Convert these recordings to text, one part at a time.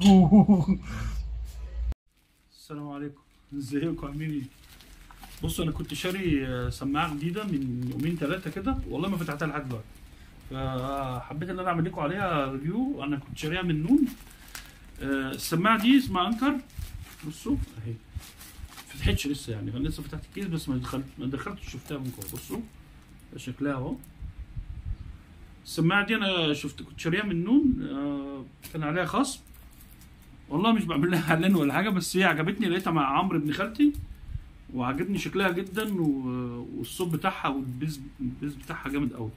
السلام عليكم، ازيكم عاملين ايه؟ بصوا انا كنت شاري سماعه جديده من يومين ثلاثه كده، والله ما فتحتها لحد دلوقتي، فحبيت ان انا اعمل لكم عليها ريفيو. انا كنت شاريها من نون. السماعه دي اسمها انكر. بصوا اهي، ما فتحتش لسه، يعني انا لسه فتحت الكيس بس ما دخلتش شفتها من جوه. بصوا شكلها اهو. السماعه دي انا كنت شاريها من نون، كان عليها خصم. والله مش بعمل لها اعلان ولا حاجه، بس هي عجبتني، لقيتها مع عمرو ابن خالتي وعجبني شكلها جدا، والصوت بتاعها والبيز بتاعها جامد قوي.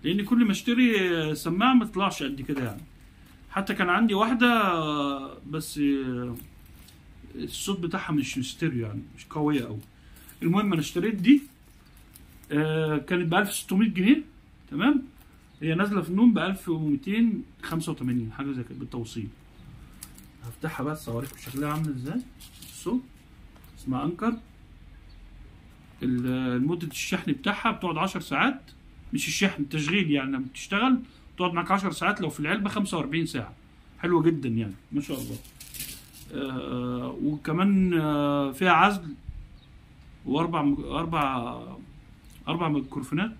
لان كل ما اشتري سماعه ما تطلعش قد كده يعني. حتى كان عندي واحده بس الصوت بتاعها مش ستيريو، يعني مش قويه قوي. المهم انا اشتريت دي، كانت ب 1600 جنيه. تمام، هي نازله في النوم ب 1285 حاجه زي كده بالتوصيل. هفتحها بس اوريكم شكلها عامل ازاي. بصوا اسمها انكر. مدة الشحن بتاعها بتقعد 10 ساعات، مش الشحن، التشغيل يعني. لما بتشتغل بتقعد معاك 10 ساعات، لو في العلبة 45 ساعة. حلوة جدا يعني ما شاء الله. وكمان فيها عزل أربع ميكروفونات.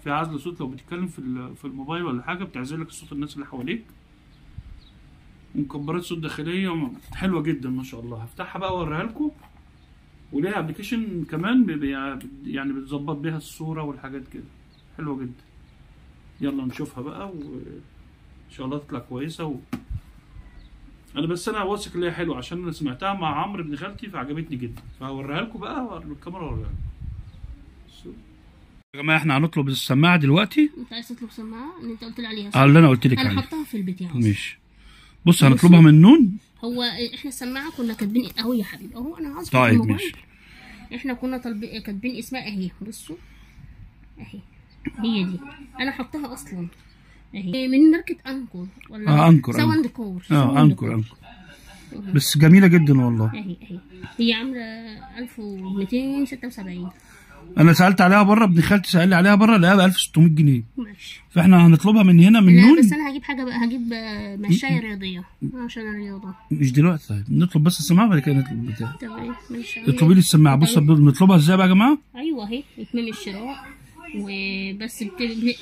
فيها عزل صوت، لو بتتكلم في الموبايل ولا حاجة بتعزل لك صوت الناس اللي حواليك. ومكبرات صوت داخلية حلوة جدا ما شاء الله. هفتحها بقى واوريها لكم. وليها ابلكيشن كمان يعني بتظبط بيها الصورة والحاجات كده، حلوة جدا. يلا نشوفها بقى وان شاء الله تطلع كويسة. انا واثق ان هي حلوة، عشان انا سمعتها مع عمرو ابن خالتي فعجبتني جدا، فهوريها لكم بقى بالكاميرا واوريها لكم. يا جماعة احنا هنطلب السماعة دلوقتي. انت عايز تطلب سماعة اللي انت قلت لي عليها؟ اللي انا قلت لك عليها. انا حطها في البيت يا عم. ماشي، بص هنطلبها من نون. هو احنا السماعة كنا كاتبين اهو يا حبيبي، اهو انا عايز. طيب ماشي. احنا كنا كاتبين اسمها اهي. بصوا اهي، هي دي انا حطها اصلا اهي، من ماركة انكور ولا انكور ساوند كور. انكور بس جميلة جدا والله. اهي هي عاملة 1276. انا سالت عليها بره، ابن خالتي سال لي عليها بره لقاها ب 1600 جنيه. ماشي، فاحنا هنطلبها من هنا من نون. بس انا هجيب حاجه بقى، هجيب مشاية رياضيه عشان الرياضه. مش دلوقتي، طيب نطلب بس السماعه بعد كده نطلب البتاع. تمام ماشي. اطلبي لي السماعه. بص بنطلبها ازاي بقى يا جماعه. ايوه اهي، اتمام الشراء وبس.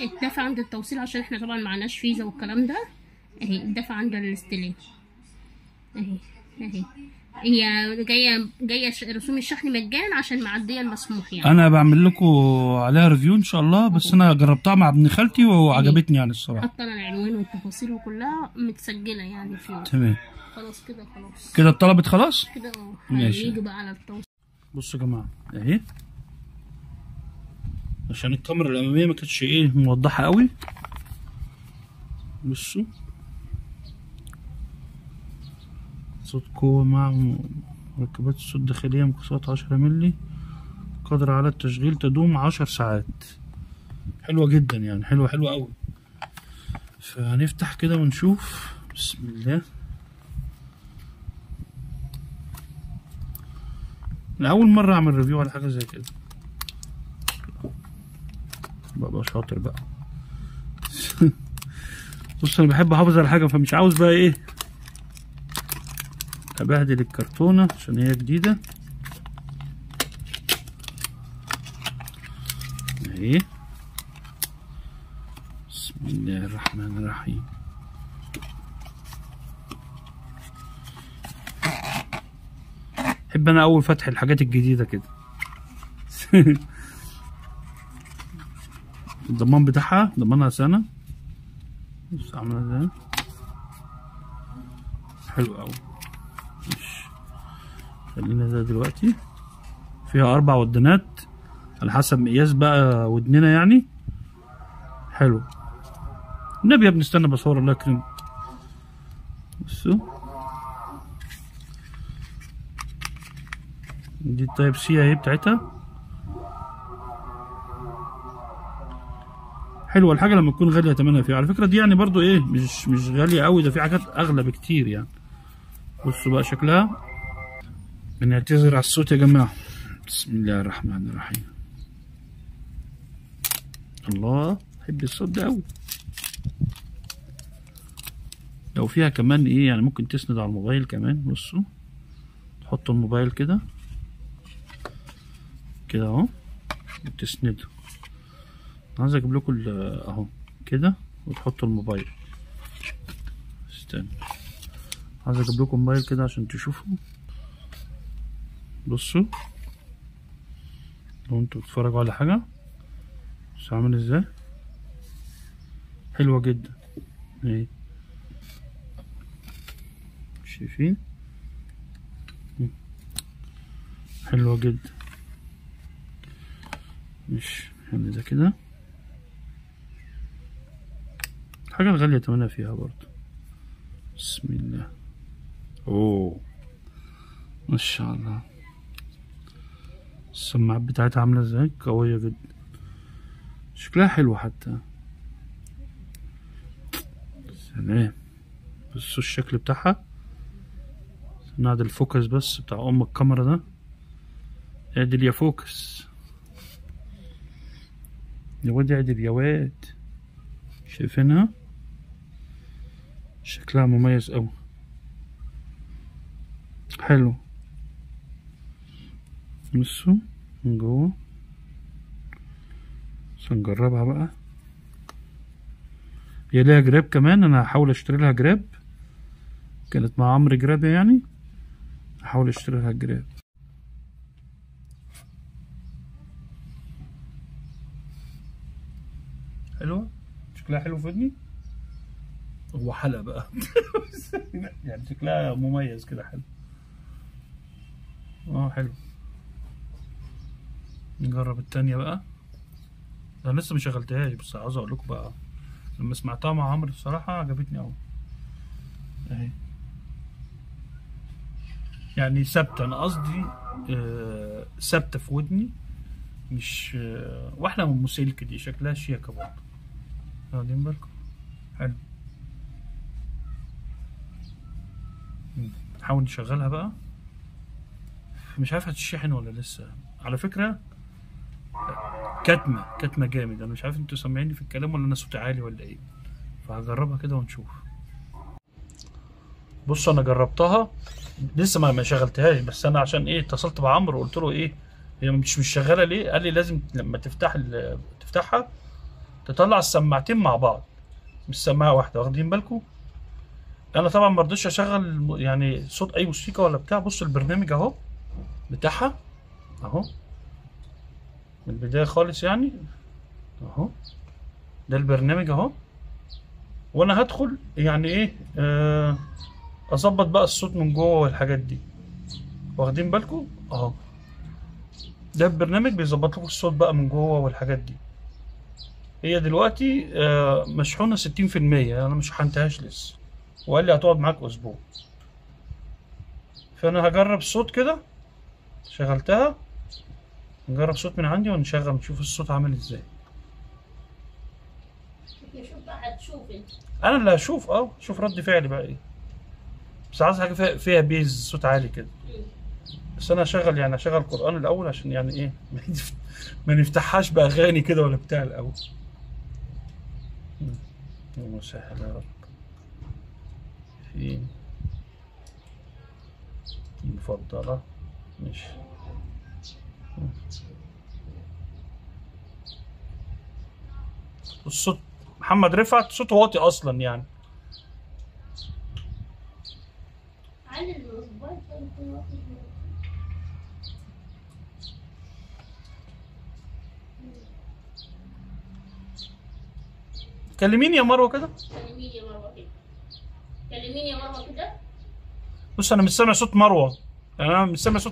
الدفع عند التوصيل، عشان احنا طبعا معناش فيزا والكلام ده. اهي الدفع عند الاستلام اهي. هي جايه رسوم الشحن مجان عشان معديه المسموح يعني. انا بعمل لكم عليها ريفيو ان شاء الله، بس انا جربتها مع ابن خالتي وعجبتني يعني الصراحه. حاطه انا العنوان والتفاصيل وكلها متسجله يعني فيه. تمام خلاص خلاص كده اتطلبت خلاص كده. ماشي. هيجي بقى على التوصيل. بصوا يا جماعه اهي، عشان الكاميرا الاماميه ما كانتش موضحه قوي. بصوا صوت قوة مع مركبات الصوت الداخلية، مكثفات 10 مللي، قادرة على التشغيل، تدوم 10 ساعات. حلوة جدا يعني، حلوة أوي. فهنفتح كده ونشوف. بسم الله. أنا أول مرة أعمل ريفيو على حاجة زي كده، ببقى شاطر بقى. بص أنا بحب أحافظ على حاجة، فمش عاوز بقى ابهدل الكرتونة عشان هي جديدة اهي. بسم الله الرحمن الرحيم. احب انا اول فتح الحاجات الجديدة كده. الضمان بتاعها ضمانها سنة. بص عاملة ازاي، حلو اوي. خلينا ده دلوقتي. فيها 4 ودنات على حسب مقياس بقى ودننا يعني. حلو. النبي يا ابني استنى بصور، الله يكرمك. بصوا دي التايب سي اهي بتاعتها. حلوه الحاجه لما تكون غاليه تمنها فيها. على فكره دي يعني برضو مش غاليه قوي، ده في حاجات اغلى بكتير يعني. بصوا بقى شكلها. بنعتذر على الصوت يا جماعة. بسم الله الرحمن الرحيم. الله، بحب الصوت ده أوي. لو فيها كمان ايه يعني ممكن تسند على الموبايل كمان. بصوا تحطوا الموبايل كده كده اهو وتسنده. عايز اجيب لكم اهو كده وتحطوا الموبايل. استنى عايز اجيب لكم موبايل كده عشان تشوفوا. بصوا لو انتوا بتتفرجوا على حاجة بس عامل ازاي حلوة جدا اهي شايفين حلوة جدا. مش يعني ده كده الحاجة الغالية تمنها فيها برضه. بسم الله. اوه ما شاء الله. السماعات بتاعتها عاملة ازاي قوية جدا. شكلها حلو حتى. سلام. بصوا الشكل بتاعها. نادي الفوكس بس بتاع ام الكاميرا ده. اعدل يا فوكس يا واد اعدل يا واد. شايفينها شكلها مميز اوي حلو. بصوا من جوه بس نجربها بقى. هي ليها جراب كمان. انا هحاول اشتري لها جراب. كانت مع عمرو جراب يعني هحاول اشتري لها جراب. حلوة شكلها حلو في ودني. هو حلقة بقى يعني شكلها مميز كده حلو. حلو. نجرب التانية بقى. انا لسه مشغلتهاش بس عاوز اقول لكم بقى لما سمعتها مع عمرو الصراحة عجبتني اوي اهي. يعني ثابتة. انا قصدي ثابتة في ودني مش واحدة من ام سلك دي شكلها شياكة برضه. واخدين بالكم حلو. نحاول نشغلها بقى. مش عارف هتشحن ولا لسه على فكرة. كتمة جامد. انا مش عارف انتوا سامعيني في الكلام ولا انا صوتي عالي ولا ايه. فهجربها كده ونشوف. بصوا انا جربتها لسه ما شغلتهاش بس انا عشان ايه اتصلت بعمرو وقلت له ايه هي مش شغاله ليه. قال لي لازم لما تفتحها تطلع السماعتين مع بعض مش سماعه واحده. واخدين بالكم. انا طبعا ما رضيتش اشغل يعني صوت اي موسيقى ولا بتاع. بصوا البرنامج اهو بتاعها اهو من البدايه خالص يعني اهو. ده البرنامج اهو. وانا هدخل يعني ايه اظبط بقى الصوت من جوه والحاجات دي. واخدين بالكم اهو. ده البرنامج بيظبط لكم الصوت بقى من جوه والحاجات دي. هي دلوقتي مشحونه 60%. انا مش شحنتهاش لسه وقال لي هتقعد معاك اسبوع. فانا هجرب الصوت كده. شغلتها نجرب صوت من عندي ونشغل نشوف الصوت عامل ازاي. انا اللي هشوف شوف رد فعلي بقى ايه. بس عايز حاجه فيها بيز صوت عالي كده. بس انا هشغل قرآن الاول عشان يعني ايه ما نفتحهاش باغاني كده ولا بتاع الاول. اللهم سهل يا رب. فين المفضلة مش الصوت محمد رفعت صوته واطي اصلا يعني. كلميني يا مروه كده. كلميني يا مروه كده. بص انا مش سامع صوت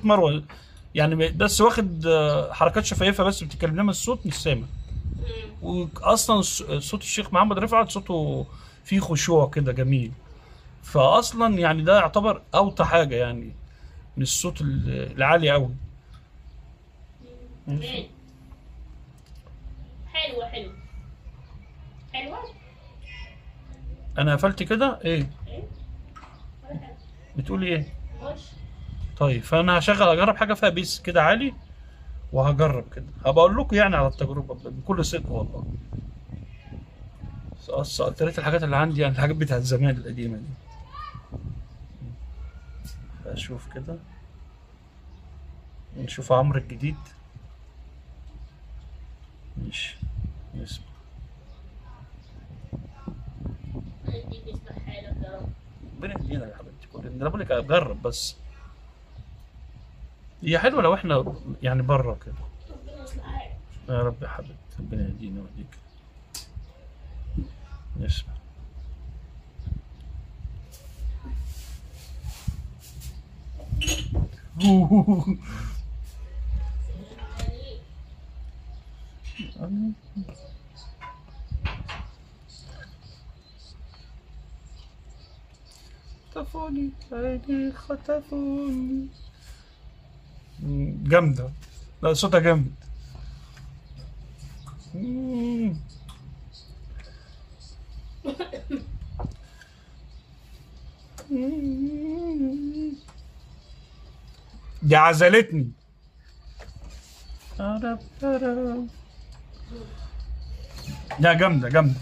مروه. يعني بس واخد حركات شفايفها بس بتتكلم لما الصوت مش سامع. واصلا صوت الشيخ محمد رفعت صوته فيه خشوع كده جميل. فاصلا يعني ده يعتبر اوطى حاجه يعني من الصوت العالي قوي. حلوه انا قفلت كده ايه بتقولي ايه. طيب فانا اجرب حاجه فيها بيس كده عالي وهجرب كده هبقى اقول لكم يعني على التجربه بكل صدق والله. اكترية الحاجات اللي عندي يعني الحاجات بتاعت زمان القديمة دي. اشوف كده، نشوف عمرو الجديد. ماشي نسمع. ربنا يهدينا يا حبيبتي كلنا، انا بقول لك اجرب بس. هي حلوه لو احنا يعني بره كده. يا رب يا حبيبتي ربنا يهدينا ويهديك. نسمع. خطفوني عيني خطفوني. جامدة، لا صوتها جامد. دي عزلتني. لا جامدة جامدة.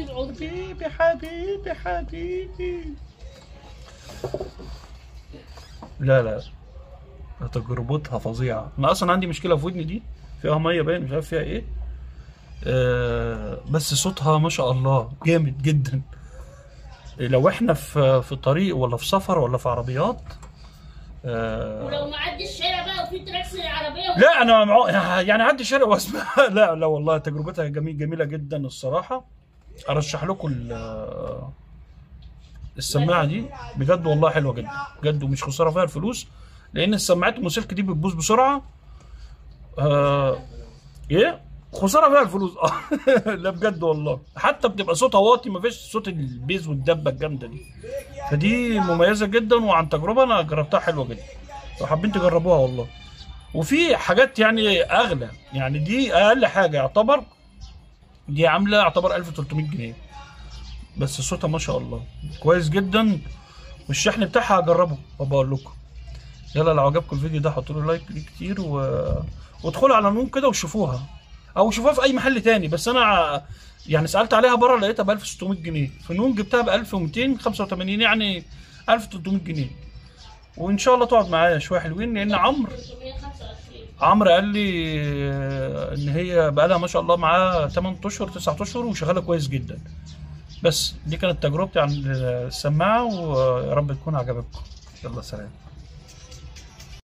حبيبي حبيبي حبيبي. لا تجربتها فظيعة. أنا أصلا عندي مشكلة في ودني دي، فيها مية باين مش عارف فيها إيه. بس صوتها ما شاء الله جامد جدا. لو إحنا في طريق ولا في سفر ولا في عربيات. ولو معدي الشارع بقى وفي تراكسي العربية لا أنا يعني عدي الشارع وأسمع. لا والله تجربتها جميلة جدا الصراحة. أرشح لكم السماعة دي بجد والله حلوة جدا بجد، ومش خسارة فيها الفلوس، لأن السماعات الموسيقى دي بتبوظ بسرعة. إيه؟ خسارة فيها الفلوس. لا بجد والله، حتى بتبقى صوتها واطي، مفيش صوت البيز والدبة الجامدة دي، فدي مميزة جدا. وعن تجربة أنا جربتها حلوة جدا، لو حابين تجربوها والله. وفي حاجات يعني أغلى، يعني دي أقل حاجة يعتبر، دي عاملة يعتبر 1300 جنيه، بس صوتها ما شاء الله كويس جدا. والشحن بتاعها هجربه وبقول لكم. يلا لو عجبكم الفيديو ده حطوا له لايك كتير وادخلوا على نون كده وشوفوها، او شوفوها في اي محل تاني. بس انا يعني سالت عليها بره لقيتها ب 1600 جنيه، في نون جبتها ب 1285، يعني 1300 جنيه. وان شاء الله تقعد معايا شويه حلوين، لان عمرو قال لي ان هي بقى لها ما شاء الله معاه 8 اشهر 9 اشهر وشغاله كويس جدا. بس دي كانت تجربتي عن السماعه، ويا رب تكون عجبتكم. يلا سلام.